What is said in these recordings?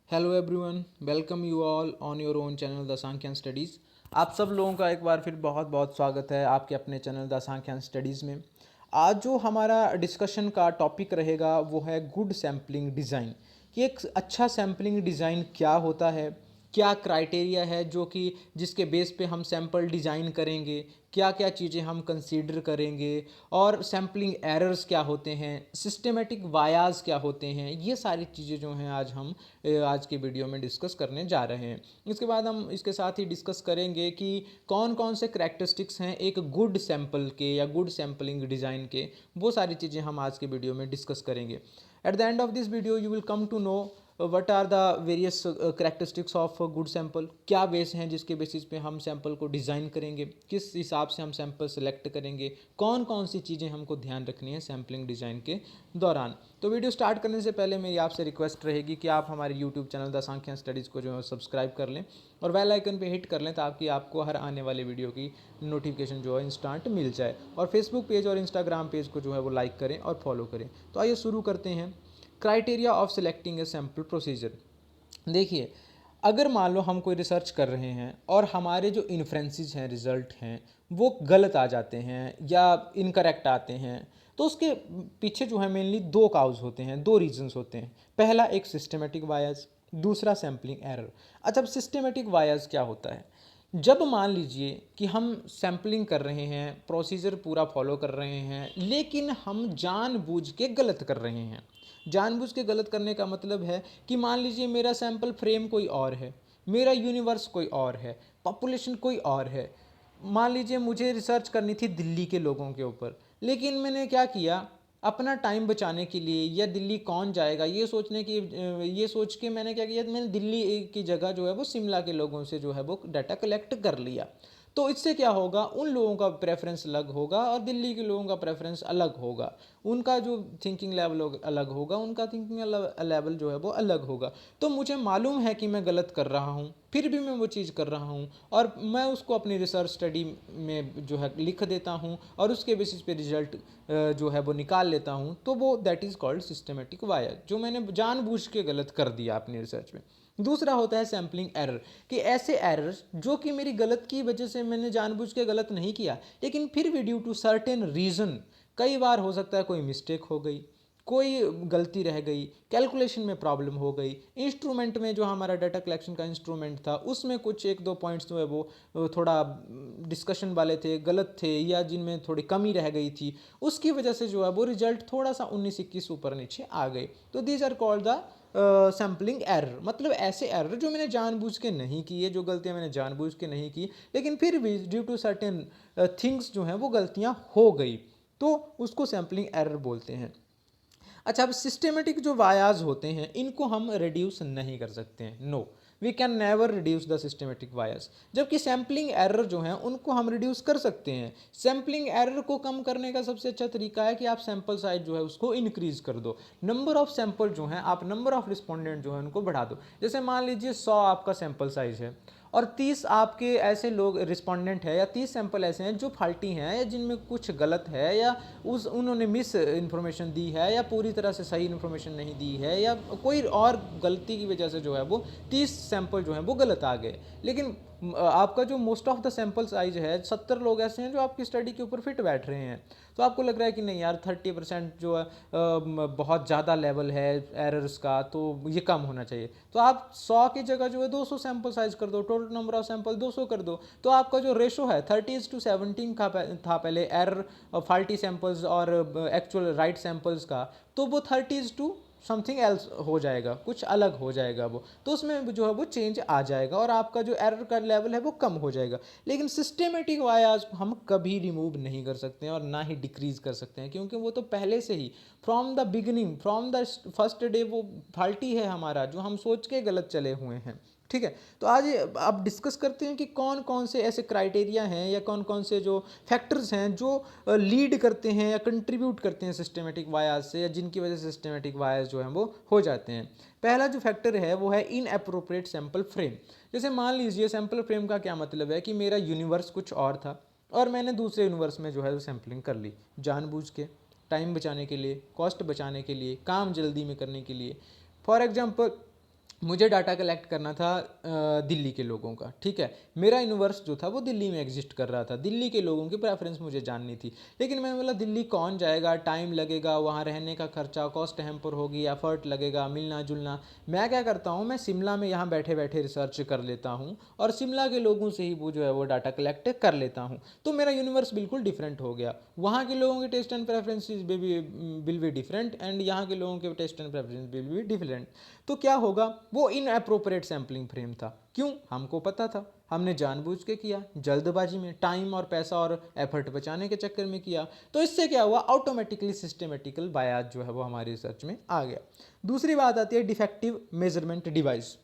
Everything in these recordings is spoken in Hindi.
Hello everyone, welcome you all on your own channel the Sankhyan studies. आप सब लोगों का एक बार फिर बहुत बहुत स्वागत है आपके अपने चैनल द सांख्यान स्टडीज़ में। आज जो हमारा डिस्कशन का टॉपिक रहेगा वो है गुड सैम्पलिंग डिज़ाइन, कि एक अच्छा सैम्पलिंग डिज़ाइन क्या होता है, क्या क्राइटेरिया है जो कि जिसके बेस पे हम सैम्पल डिज़ाइन करेंगे, क्या क्या चीज़ें हम कंसीडर करेंगे, और सैम्पलिंग एरर्स क्या होते हैं, सिस्टेमेटिक वायाज क्या होते हैं। ये सारी चीज़ें जो हैं आज हम आज के वीडियो में डिस्कस करने जा रहे हैं। इसके बाद हम इसके साथ ही डिस्कस करेंगे कि कौन कौन से करैक्टरिस्टिक्स हैं एक गुड सैम्पल के या गुड सैम्पलिंग डिज़ाइन के। वो सारी चीज़ें हम आज के वीडियो में डिस्कस करेंगे। At the end of this video you will come to know what are the various characteristics of good sample, क्या बेस हैं जिसके बेसिस पे हम सैम्पल को डिज़ाइन करेंगे, किस हिसाब से हम सैम्पल सेलेक्ट करेंगे, कौन कौन सी चीज़ें हमको ध्यान रखनी है सैम्पलिंग डिज़ाइन के दौरान। तो वीडियो स्टार्ट करने से पहले मेरी आपसे रिक्वेस्ट रहेगी कि आप हमारे YouTube channel the Sankhyan studies को जो है सब्सक्राइब कर लें और बेल आइकन पे हिट कर लें ताकि आपको हर आने वाले वीडियो की नोटिफिकेशन जो है इंस्टेंट मिल जाए। और फेसबुक पेज और इंस्टाग्राम पेज को जो है वो लाइक करें और फॉलो करें। तो आइए शुरू करते हैं। Criteria of selecting A sample procedure. देखिए, अगर मान लो हम कोई रिसर्च कर रहे हैं और हमारे जो इन्फ्रेंसेस हैं, रिजल्ट हैं, वो गलत आ जाते हैं या इनकरेक्ट आते हैं, तो उसके पीछे जो है मेनली दो काउज होते हैं, दो रीजंस होते हैं। पहला एक सिस्टमेटिक बायस, दूसरा सैम्पलिंग एरर। अच्छा, अब सिस्टमेटिक बायस क्या होता है? जब मान लीजिए कि हम सैम्पलिंग कर रहे हैं, प्रोसीजर पूरा फॉलो कर रहे हैं, लेकिन हम जानबूझ के गलत कर रहे हैं। जानबूझ के गलत करने का मतलब है कि मान लीजिए मेरा सैंपल फ्रेम कोई और है, मेरा यूनिवर्स कोई और है, पॉपुलेशन कोई और है। मान लीजिए मुझे रिसर्च करनी थी दिल्ली के लोगों के ऊपर, लेकिन मैंने क्या किया, अपना टाइम बचाने के लिए या दिल्ली कौन जाएगा ये सोच के मैंने क्या किया, मैंने दिल्ली की जगह जो है वो शिमला के लोगों से जो है वो डाटा कलेक्ट कर लिया। तो इससे क्या होगा, उन लोगों का प्रेफरेंस अलग होगा और दिल्ली के लोगों का प्रेफरेंस अलग होगा। उनका जो थिंकिंग लेवल अलग होगा, उनका थिंकिंग लेवल जो है वो अलग होगा। तो मुझे मालूम है कि मैं गलत कर रहा हूँ, फिर भी मैं वो चीज़ कर रहा हूँ और मैं उसको अपनी रिसर्च स्टडी में जो है लिख देता हूँ और उसके बेसिस पे रिजल्ट जो है वो निकाल लेता हूँ। तो वो that is called systematic wire, जो मैंने जानबूझ के गलत कर दिया अपनी रिसर्च में। दूसरा होता है सैम्पलिंग एरर, कि ऐसे एरर्स जो कि मेरी गलत की वजह से मैंने जानबूझ के गलत नहीं किया, लेकिन फिर भी ड्यू टू सर्टेन रीज़न, कई बार हो सकता है कोई मिस्टेक हो गई, कोई गलती रह गई, कैलकुलेशन में प्रॉब्लम हो गई, इंस्ट्रूमेंट में जो हमारा डाटा कलेक्शन का इंस्ट्रूमेंट था उसमें कुछ एक दो पॉइंट्स जो है वो थोड़ा डिस्कशन वाले थे, गलत थे, या जिनमें थोड़ी कमी रह गई थी, उसकी वजह से जो है वो रिजल्ट थोड़ा सा 19-21 ऊपर नीचे आ गए। तो these are called the sampling error. मतलब ऐसे एरर जो मैंने जानबूझ के नहीं किए, जो गलतियां मैंने जानबूझ के नहीं की, लेकिन फिर भी ड्यू टू सर्टेन थिंग्स जो हैं वो गलतियां हो गई, तो उसको सैम्पलिंग एरर बोलते हैं। अच्छा, अब सिस्टेमेटिक जो वायाज होते हैं इनको हम रिड्यूस नहीं कर सकते हैं। No, we can never reduce the systematic biases. जबकि सैम्पलिंग एरर जो हैं उनको हम रिड्यूस कर सकते हैं। सैम्पलिंग एरर को कम करने का सबसे अच्छा तरीका है कि आप सैम्पल साइज जो है उसको इंक्रीज कर दो। नंबर ऑफ सैंपल जो हैं, आप नंबर ऑफ रिस्पोंडेंट जो है उनको बढ़ा दो। जैसे मान लीजिए 100 आपका सैंपल साइज है और 30 आपके ऐसे लोग रिस्पोंडेंट है, या 30 सैंपल ऐसे हैं जो फाल्टी हैं या जिनमें कुछ गलत है, या उन्होंने मिस इन्फॉर्मेशन दी है, या पूरी तरह से सही इन्फॉर्मेशन नहीं दी है, या कोई और गलती की वजह से जो है वो 30 सैंपल जो हैं वो गलत आ गए। लेकिन आपका जो most of the sample size है, 70 लोग ऐसे हैं जो आपकी स्टडी के ऊपर फिट बैठ रहे हैं, तो आपको लग रहा है कि नहीं यार 30% जो है बहुत ज़्यादा लेवल है एरर्स का, तो ये कम होना चाहिए। तो आप 100 की जगह जो है 200 सैंपल साइज कर दो, टोटल नंबर ऑफ सैंपल 200 कर दो। तो आपका जो रेशो है 30:17 का था पहले, एरर फाल्टी सैंपल्स और एक्चुअल राइट सैंपल्स का, तो वो 30 समथिंग एल्स हो जाएगा, कुछ अलग हो जाएगा वो। तो उसमें जो है वो चेंज आ जाएगा और आपका जो एरर का लेवल है वो कम हो जाएगा। लेकिन सिस्टेमेटिक वायाज हम कभी रिमूव नहीं कर सकते हैं और ना ही डिक्रीज कर सकते हैं, क्योंकि वो तो पहले से ही from the beginning, from the first day वो फाल्टी है हमारा, जो हम सोच के गलत चले हुए हैं। ठीक है, तो आज अब डिस्कस करते हैं कि कौन कौन से ऐसे क्राइटेरिया हैं या कौन कौन से जो फैक्टर्स हैं जो लीड करते हैं या कंट्रीब्यूट करते हैं सिस्टमेटिक वायाज से, या जिनकी वजह से सिस्टमेटिक वायाज जो हैं वो हो जाते हैं। पहला जो फैक्टर है वो है इनएप्रोप्रिएट सैंपल फ्रेम। जैसे मान लीजिए, सैंपल फ्रेम का क्या मतलब है कि मेरा यूनिवर्स कुछ और था और मैंने दूसरे यूनिवर्स में जो है सैंपलिंग कर ली जानबूझ के, टाइम बचाने के लिए, कॉस्ट बचाने के लिए, काम जल्दी में करने के लिए। फॉर एग्जांपल मुझे डाटा कलेक्ट करना था दिल्ली के लोगों का, ठीक है। मेरा यूनिवर्स जो था वो दिल्ली में एग्जिस्ट कर रहा था, दिल्ली के लोगों की प्रेफरेंस मुझे जाननी थी। लेकिन मैंने बोला दिल्ली कौन जाएगा, टाइम लगेगा, वहाँ रहने का खर्चा, कॉस्ट हैम्पर होगी, एफर्ट लगेगा, मिलना जुलना। मैं क्या करता हूँ, मैं शिमला में यहाँ बैठे बैठे रिसर्च कर लेता हूँ और शिमला के लोगों से ही वो जो है वो डाटा कलेक्ट कर लेता हूँ। तो मेरा यूनिवर्स बिल्कुल डिफरेंट हो गया। वहाँ के लोगों के test and preferences will be different and यहाँ के लोगों के test and preference will be different. तो क्या होगा, वो इन अप्रोप्रिएट सैम्पलिंग फ्रेम था। क्यों, हमको पता था, हमने जानबूझ के किया, जल्दबाजी में, टाइम और पैसा और एफर्ट बचाने के चक्कर में किया। तो इससे क्या हुआ, ऑटोमेटिकली सिस्टमेटिकल बायास जो है वो हमारी रिसर्च में आ गया। दूसरी बात आती है डिफेक्टिव मेजरमेंट डिवाइस।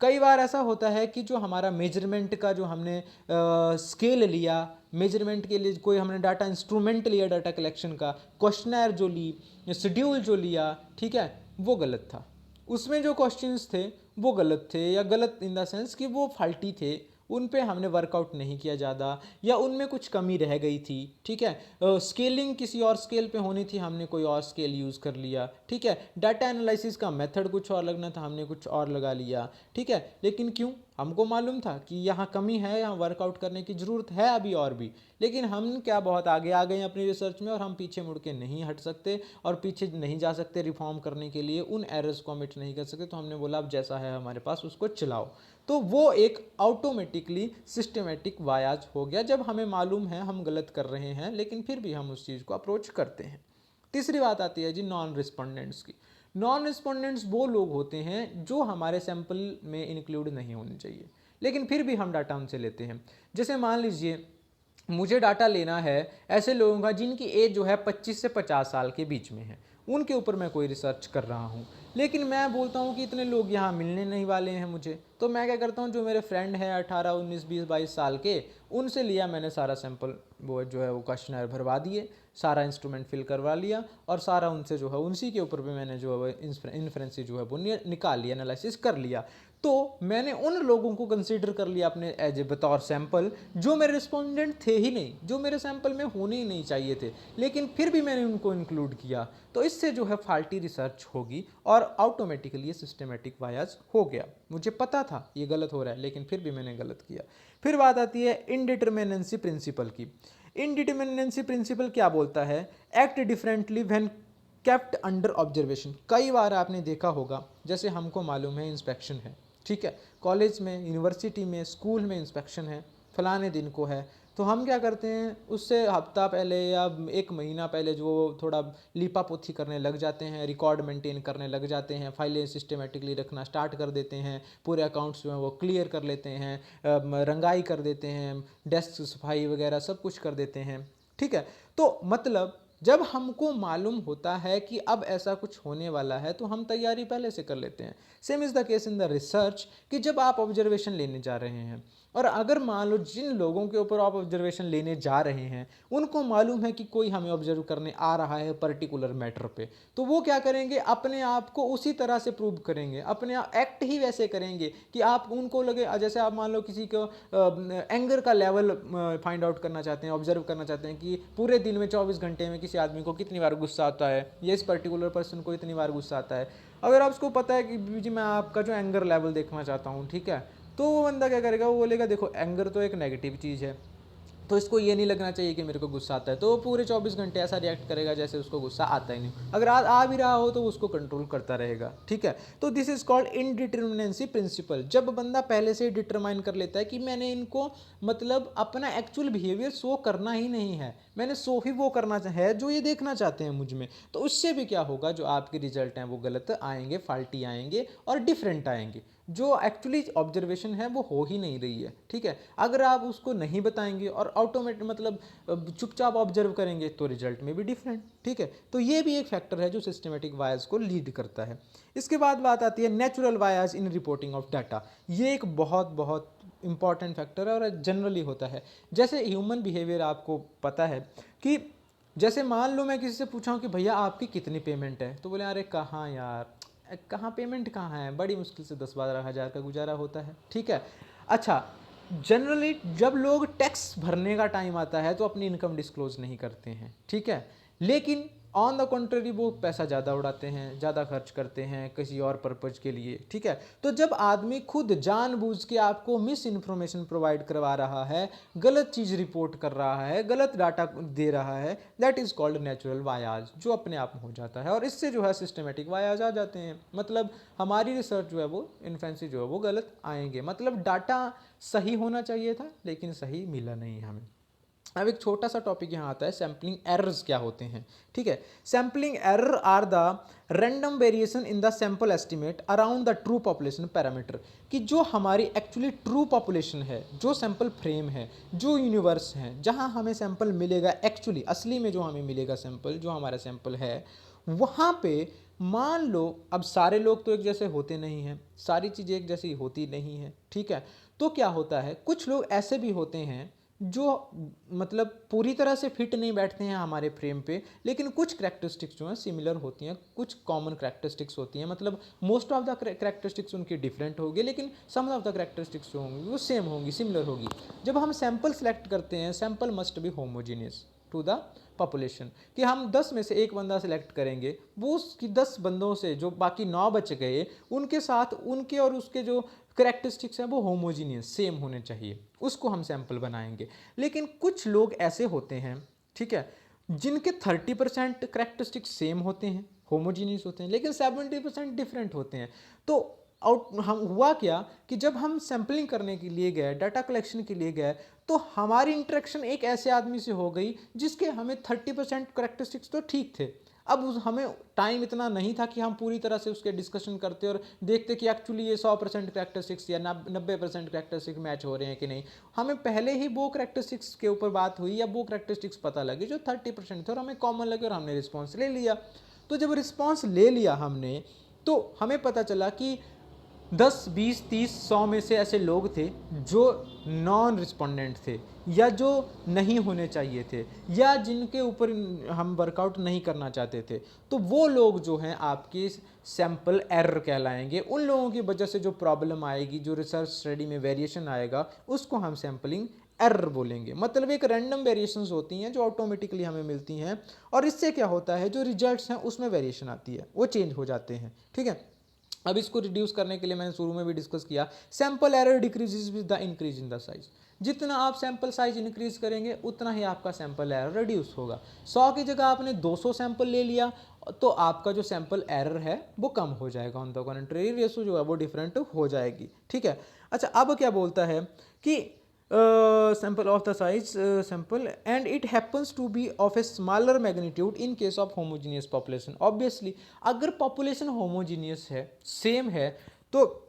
कई बार ऐसा होता है कि जो हमारा मेजरमेंट का जो हमने स्केल लिया, मेजरमेंट के लिए कोई हमने डाटा इंस्ट्रूमेंट लिया, डाटा कलेक्शन का क्वेश्चनर जो ली, शेड्यूल जो लिया, ठीक है, वो गलत था। उसमें जो क्वेश्चंस थे वो गलत थे, या गलत इन द सेंस कि वो फाल्टी थे, उन पे हमने वर्कआउट नहीं किया ज़्यादा, या उनमें कुछ कमी रह गई थी, ठीक है। स्केलिंग किसी और स्केल पे होनी थी, हमने कोई और स्केल यूज़ कर लिया, ठीक है। डाटा एनालिसिस का मेथड कुछ और लगना था, हमने कुछ और लगा लिया, ठीक है। लेकिन क्यों, हमको मालूम था कि यहाँ कमी है, यहाँ वर्कआउट करने की ज़रूरत है अभी और भी। लेकिन हम क्या बहुत आगे आ गए हैं अपनी रिसर्च में, और हम पीछे मुड़ के नहीं हट सकते और पीछे नहीं जा सकते रिफॉर्म करने के लिए, उन एरर्स को कमिट नहीं कर सकते। तो हमने बोला अब जैसा है हमारे पास उसको चलाओ। तो वो एक ऑटोमेटिकली सिस्टमेटिक वायाज हो गया, जब हमें मालूम है हम गलत कर रहे हैं लेकिन फिर भी हम उस चीज़ को अप्रोच करते हैं। तीसरी बात आती है जी नॉन रिस्पोंडेंट्स की। नॉन रिस्पोंडेंट्स वो लोग होते हैं जो हमारे सैंपल में इंक्लूड नहीं होने चाहिए, लेकिन फिर भी हम डाटा उनसे लेते हैं। जैसे मान लीजिए मुझे डाटा लेना है ऐसे लोगों का जिनकी एज जो है 25 से 50 साल के बीच में है, उनके ऊपर मैं कोई रिसर्च कर रहा हूँ। लेकिन मैं बोलता हूँ कि इतने लोग यहाँ मिलने नहीं वाले हैं मुझे, तो मैं क्या करता हूँ, जो मेरे फ्रेंड हैं 18, 19, 20, 22 साल के, उनसे लिया मैंने सारा सैंपल, वो जो है वो क्वेश्चनर भरवा दिए, सारा इंस्ट्रूमेंट फिल करवा लिया, और सारा उनसे जो है उसी के ऊपर भी मैंने जो है इन्फ्रेंस जो है वो निकाल लिया, एनालिसिस कर लिया। तो मैंने उन लोगों को कंसीडर कर लिया अपने एज ए बतौर सैंपल जो मेरे रिस्पोंडेंट थे ही नहीं, जो मेरे सैंपल में होने ही नहीं चाहिए थे, लेकिन फिर भी मैंने उनको इंक्लूड किया। तो इससे जो है फाल्टी रिसर्च होगी और ऑटोमेटिकली ये सिस्टमेटिक बायस हो गया। मुझे पता था ये गलत हो रहा है लेकिन फिर भी मैंने गलत किया। फिर बात आती है इनडिटर्मिनेंसी प्रिंसिपल की। इनडिटर्मिनेंसी प्रिंसिपल क्या बोलता है, act differently when kept under observation. कई बार आपने देखा होगा, जैसे हमको मालूम है इंस्पेक्शन है, ठीक है, कॉलेज में, यूनिवर्सिटी में, स्कूल में इंस्पेक्शन है, फलाने दिन को है, तो हम क्या करते हैं, उससे हफ्ता पहले या एक महीना पहले जो थोड़ा लीपा पोथी करने लग जाते हैं, रिकॉर्ड मेंटेन करने लग जाते हैं, फाइलें सिस्टमेटिकली रखना स्टार्ट कर देते हैं, पूरे अकाउंट्स जो हैं वो क्लियर कर लेते हैं, रंगाई कर देते हैं, डेस्क सफाई वगैरह सब कुछ कर देते हैं, ठीक है। तो मतलब जब हमको मालूम होता है कि अब ऐसा कुछ होने वाला है तो हम तैयारी पहले से कर लेते हैं। Same is the case in the research, कि जब आप ऑब्जर्वेशन लेने जा रहे हैं, और अगर मान लो जिन लोगों के ऊपर आप ऑब्जर्वेशन लेने जा रहे हैं उनको मालूम है कि कोई हमें ऑब्जर्व करने आ रहा है पर्टिकुलर मैटर पे, तो वो क्या करेंगे, अपने आप को उसी तरह से प्रूव करेंगे, अपने एक्ट ही वैसे करेंगे कि आप उनको लगे, जैसे आप मान लो किसी को एंगर का लेवल फाइंड आउट करना चाहते हैं, ऑब्जर्व करना चाहते हैं कि पूरे दिन में 24 घंटे में किसी आदमी को कितनी बार गुस्सा आता है, या इस पर्टिकुलर पर्सन को इतनी बार गुस्सा आता है। अगर आप उसको पता है कि जी मैं आपका जो एंगर लेवल देखना चाहता हूँ, ठीक है, तो वो बंदा क्या करेगा, वो बोलेगा देखो एंगर तो एक नेगेटिव चीज़ है, तो इसको ये नहीं लगना चाहिए कि मेरे को गुस्सा आता है, तो वो पूरे 24 घंटे ऐसा रिएक्ट करेगा जैसे उसको गुस्सा आता ही नहीं। अगर आ भी रहा हो तो उसको कंट्रोल करता रहेगा, ठीक है। तो this is called indeterminacy principle. जब बंदा पहले से डिटरमाइन कर लेता है कि मैंने इनको मतलब अपना एक्चुअल बिहेवियर शो करना ही नहीं है, मैंने शो ही वो करना है जो ये देखना चाहते हैं मुझ में, तो उससे भी क्या होगा, जो आपके रिजल्ट हैं वो गलत आएंगे, फाल्टी आएंगे और डिफरेंट आएंगे। जो एक्चुअली ऑब्जर्वेशन है वो हो ही नहीं रही है, ठीक है। अगर आप उसको नहीं बताएंगे और ऑटोमेटिक मतलब चुपचाप ऑब्जर्व करेंगे तो रिजल्ट में भी डिफरेंट, ठीक है। तो ये भी एक फैक्टर है जो सिस्टमेटिक बायस को लीड करता है। इसके बाद बात आती है natural bias in reporting of data. ये एक बहुत बहुत इंपॉर्टेंट फैक्टर है और जनरली होता है। जैसे ह्यूमन बिहेवियर आपको पता है कि जैसे मान लो मैं किसी से पूछा हूँ कि भैया आपकी कितनी पेमेंट है, तो बोले अरे कहाँ यार, कहाँ पेमेंट कहाँ है, बड़ी मुश्किल से 10-12 हज़ार का गुजारा होता है, ठीक है। अच्छा, जनरली जब लोग टैक्स भरने का टाइम आता है तो अपनी इनकम डिस्क्लोज नहीं करते हैं, ठीक है। लेकिन ऑन द कंट्री वो पैसा ज़्यादा उड़ाते हैं, ज़्यादा खर्च करते हैं किसी और पर्पज़ के लिए, ठीक है। तो जब आदमी खुद जानबूझ के आपको मिस इन्फॉर्मेशन प्रोवाइड करवा रहा है, गलत चीज़ रिपोर्ट कर रहा है, गलत डाटा दे रहा है, दैट इज़ कॉल्ड नेचुरल वायाज, जो अपने आप में हो जाता है। और इससे जो है सिस्टमेटिक वायाज आ जाते हैं, मतलब हमारी रिसर्च जो है वो इन्फेंसी जो है वो गलत आएंगे। मतलब डाटा सही होना चाहिए था लेकिन सही मिला नहीं हमें। अब एक छोटा सा टॉपिक यहाँ आता है, सैम्पलिंग एरर्स क्या होते हैं, ठीक है। Sampling error are the random variation in the sample estimate around the true population parameter, कि जो हमारी एक्चुअली ट्रू पॉपुलेशन है, जो सैंपल फ्रेम है, जो यूनिवर्स है, जहाँ हमें सैंपल मिलेगा, एक्चुअली असली में जो हमें मिलेगा सैंपल, जो हमारा सैंपल है, वहाँ पे मान लो अब सारे लोग तो एक जैसे होते नहीं हैं, सारी चीज़ें एक जैसी होती नहीं हैं, ठीक है। तो क्या होता है, कुछ लोग ऐसे भी होते हैं जो मतलब पूरी तरह से फिट नहीं बैठते हैं हमारे फ्रेम पे, लेकिन कुछ करेक्टरिस्टिक्स जो हैं सिमिलर होती हैं, कुछ कॉमन करेक्टरिस्टिक्स होती हैं। मतलब मोस्ट ऑफ द करेक्टरिस्टिक्स उनकी डिफरेंट होगी, लेकिन सम ऑफ द करेक्टरिस्टिक्स जो होंगी वो सेम होंगी, सिमिलर होगी। जब हम सैंपल सेलेक्ट करते हैं, sample must be homogeneous to the population, कि हम 10 में से एक बंदा सेलेक्ट करेंगे, वो उसकी 10 बंदों से जो बाकी 9 बच गए उनके साथ उनके और उसके जो करेक्टरिस्टिक्स हैं वो होमोजीनियस सेम होने चाहिए, उसको हम सैंपल बनाएंगे। लेकिन कुछ लोग ऐसे होते हैं, ठीक है, जिनके 30% करेक्टरिस्टिक्स सेम होते हैं, होमोजीनियस होते हैं, लेकिन 70% डिफरेंट होते हैं। तो आउट हम हुआ क्या कि जब हम सैम्पलिंग करने के लिए गए, डाटा कलेक्शन के लिए गए, तो हमारी इंटरेक्शन एक ऐसे आदमी से हो गई जिसके हमें 30% करेक्टरिस्टिक्स तो ठीक थे। अब हमें टाइम इतना नहीं था कि हम पूरी तरह से उसके डिस्कशन करते और देखते कि एक्चुअली ये 100% करेक्टरिस्टिक्स या 90% करेक्टरिस्टिक्स मैच हो रहे हैं कि नहीं। हमें पहले ही वो करेक्टरिस्टिक्स के ऊपर बात हुई या वो करेक्टरिस्टिक्स पता लगी जो 30% थे और हमें कॉमन लगे और हमने रिस्पॉन्स ले लिया। तो जब रिस्पॉन्स ले लिया हमने, तो हमें पता चला कि 10, 20, 30, 100 में से ऐसे लोग थे जो नॉन रिस्पोंडेंट थे, या जो नहीं होने चाहिए थे, या जिनके ऊपर हम वर्कआउट नहीं करना चाहते थे। तो वो लोग जो हैं आपके सैंपल एरर कहलाएंगे। उन लोगों की वजह से जो प्रॉब्लम आएगी, जो रिसर्च स्टडी में वेरिएशन आएगा, उसको हम सैंपलिंग एरर बोलेंगे। मतलब एक रैंडम वेरिएशंस होती हैं जो ऑटोमेटिकली हमें मिलती हैं, और इससे क्या होता है, जो रिजल्ट्स हैं उसमें वेरिएशन आती है, वो चेंज हो जाते हैं, ठीक है। अब इसको रिड्यूस करने के लिए मैंने शुरू में भी डिस्कस किया, sample error decreases with the increase in the size. जितना आप सैंपल साइज इंक्रीज करेंगे उतना ही आपका सैंपल एरर रिड्यूस होगा। 100 की जगह आपने 200 सैंपल ले लिया तो आपका जो सैंपल एरर है वो कम हो जाएगा, ऑन द कॉन्ट्री रेशो जो है वो डिफरेंट हो जाएगी, ठीक है। अच्छा, अब क्या बोलता है कि sample of the size sample and it happens to be of a smaller magnitude in case of homogeneous population। obviously अगर population homogeneous है, सेम है, तो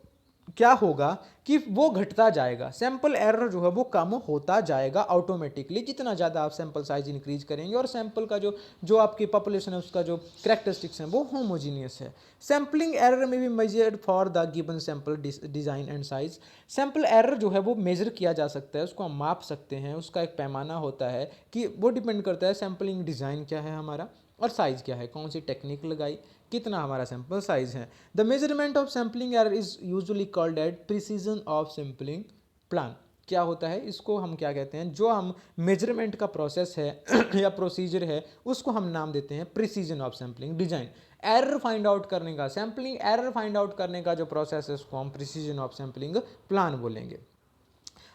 क्या होगा कि वो घटता जाएगा, सैंपल एरर जो है वो कम होता जाएगा ऑटोमेटिकली, जितना ज़्यादा आप सैंपल साइज इंक्रीज करेंगे और सैंपल का जो आपकी पॉपुलेशन है उसका जो करेक्टरिस्टिक्स हैं वो होमोजीनियस है। सैंपलिंग एरर में भी measured for the given sample design and size. Sample error जो है वो मेजर किया जा सकता है, उसको हम माप सकते हैं, उसका एक पैमाना होता है कि वो डिपेंड करता है सैंपलिंग डिज़ाइन क्या है हमारा और साइज़ क्या है, कौन सी टेक्निक लगाई, कितना हमारा सैंपल साइज है। The measurement of sampling error is usually called eight precision of sampling plan. क्या होता है, इसको हम क्या कहते हैं, जो हम मेजरमेंट का प्रोसेस है या प्रोसीजर है उसको हम नाम देते हैं precision of sampling design. Error find out करने का, सैंपलिंग एरर फाइंड आउट करने का जो प्रोसेस है उसको हम प्रिसीजन ऑफ सैंपलिंग प्लान बोलेंगे।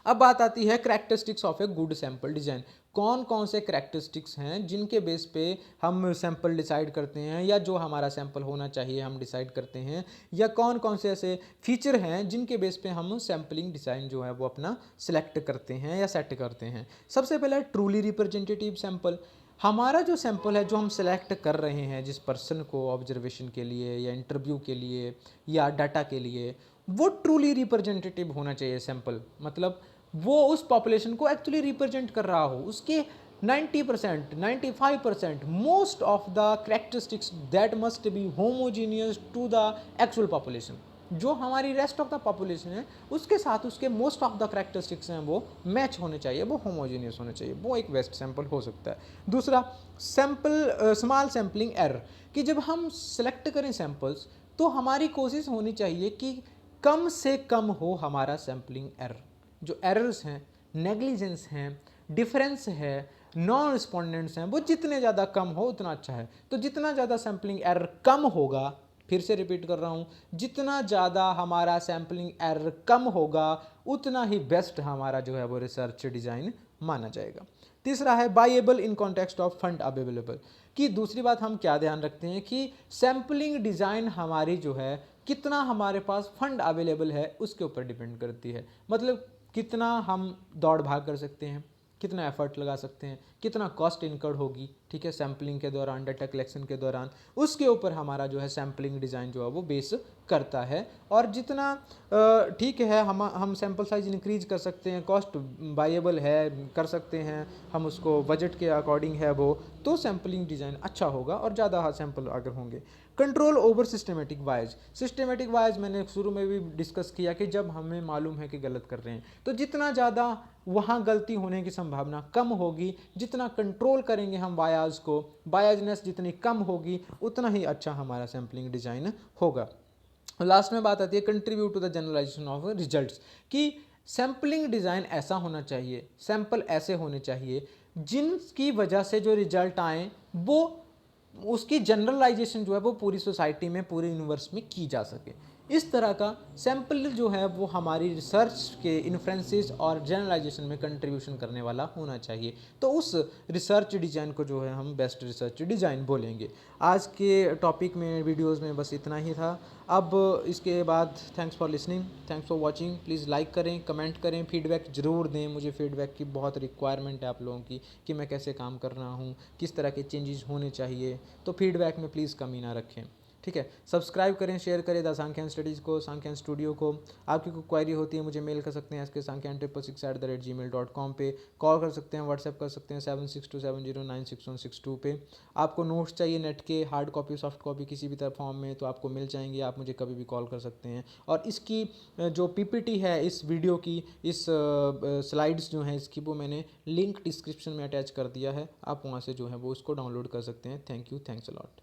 अब बात आती है characteristics of a good sample design. कौन कौन से करेक्टरिस्टिक्स हैं जिनके बेस पे हम सैंपल डिसाइड करते हैं, या जो हमारा सैंपल होना चाहिए हम डिसाइड करते हैं, या कौन कौन से ऐसे फीचर हैं जिनके बेस पे हम सैंपलिंग डिज़ाइन जो है वो अपना सिलेक्ट करते हैं या सेट करते हैं। सबसे पहला ट्रूली रिप्रेजेंटेटिव सैंपल। हमारा जो सैंपल है जो हम सेलेक्ट कर रहे हैं जिस पर्सन को ऑब्जर्वेशन के लिए या इंटरव्यू के लिए या डाटा के लिए, वो ट्रूली रिप्रेजेंटेटिव होना चाहिए सैंपल। मतलब वो उस पॉपुलेशन को एक्चुअली रिप्रेजेंट कर रहा हो, उसके 90%, 95% most of the characteristics that must be homogeneous to the actual population. जो हमारी रेस्ट ऑफ द पॉपुलेशन है उसके साथ उसके मोस्ट ऑफ द करेक्टरिस्टिक्स हैं वो मैच होने चाहिए, वो होमोजीनियस होने चाहिए, वो एक बेस्ट सैंपल हो सकता है। दूसरा, सैंपल स्मॉल सैंपलिंग एरर, कि जब हम सेलेक्ट करें सैंपल्स तो हमारी कोशिश होनी चाहिए कि कम से कम हो हमारा सैंपलिंग एरर। जो एरर्स हैं, नेग्लिजेंस हैं, डिफरेंस है, नॉन रिस्पोंडेंट्स हैं वो जितने ज़्यादा कम हो उतना अच्छा है। तो जितना ज़्यादा सैम्पलिंग एरर कम होगा, फिर से रिपीट कर रहा हूँ, जितना ज़्यादा हमारा सैम्पलिंग एरर कम होगा उतना ही बेस्ट हमारा जो है वो रिसर्च डिज़ाइन माना जाएगा। तीसरा है viable in context of fund available, कि दूसरी बात हम क्या ध्यान रखते हैं कि सैम्पलिंग डिज़ाइन हमारी जो है कितना हमारे पास फंड अवेलेबल है उसके ऊपर डिपेंड करती है। मतलब कितना हम दौड़ भाग कर सकते हैं, कितना एफर्ट लगा सकते हैं, कितना कॉस्ट इनकर्ड होगी, ठीक है, सैम्पलिंग के दौरान, डाटा कलेक्शन के दौरान, उसके ऊपर हमारा जो है सैम्पलिंग डिज़ाइन जो है वो बेस करता है। और जितना ठीक है हम सैम्पल साइज इंक्रीज कर सकते हैं, कॉस्ट वाइएबल है, कर सकते हैं हम उसको, बजट के अकॉर्डिंग है वो, तो सैम्पलिंग डिज़ाइन अच्छा होगा और ज़्यादा सैम्पल अगर होंगे। कंट्रोल ओवर सिस्टमेटिक बायस, सिस्टमेटिक बायस मैंने शुरू में भी डिस्कस किया कि जब हमें मालूम है कि गलत कर रहे हैं तो जितना ज़्यादा वहाँ गलती होने की संभावना कम होगी, जितना कंट्रोल करेंगे हम बायस को, बायसनेस जितनी कम होगी उतना ही अच्छा हमारा सैम्पलिंग डिज़ाइन होगा। लास्ट में बात आती है contribute to the generalization of results, कि सैम्पलिंग डिज़ाइन ऐसा होना चाहिए, सैंपल ऐसे होने चाहिए जिनकी वजह से जो रिजल्ट आए वो उसकी जनरलाइजेशन जो है वो पूरी सोसाइटी में, पूरे यूनिवर्स में की जा सके। इस तरह का सैंपल जो है वो हमारी रिसर्च के इन्फ्रेंसेस और जनरलाइजेशन में कंट्रीब्यूशन करने वाला होना चाहिए। तो उस रिसर्च डिज़ाइन को जो है हम बेस्ट रिसर्च डिज़ाइन बोलेंगे। आज के टॉपिक में, वीडियोस में बस इतना ही था। अब इसके बाद thanks for listening, thanks for watching. Please like करें, कमेंट करें, फीडबैक ज़रूर दें। मुझे फीडबैक की बहुत रिक्वायरमेंट है आप लोगों की, कि मैं कैसे काम कर रहा हूँ, किस तरह के चेंजेस होने चाहिए। तो फीडबैक में प्लीज़ कमी ना रखें, ठीक है। सब्सक्राइब करें, शेयर करें द सांख्यान स्टडीज़ को, सांख्यान स्टूडियो को। आपकी कोई क्वेरी होती है मुझे मेल कर सकते हैं SK-sankhyan666@gmail.com पे, कॉल कर सकते हैं, व्हाट्सएप कर सकते हैं 7627096162 पे। आपको नोट्स चाहिए नेट के, हार्ड कॉपी, सॉफ्ट कॉपी, किसी भी तरह फॉर्म में, तो आपको मिल जाएंगे, आप मुझे कभी भी कॉल कर सकते हैं। और इसकी जो PPT है इस वीडियो की, इस स्लाइड्स जो हैं इसकी, वो मैंने लिंक डिस्क्रिप्शन में अटैच कर दिया है, आप वहाँ से जो है वो उसको डाउनलोड कर सकते हैं। Thank you, thanks a lot.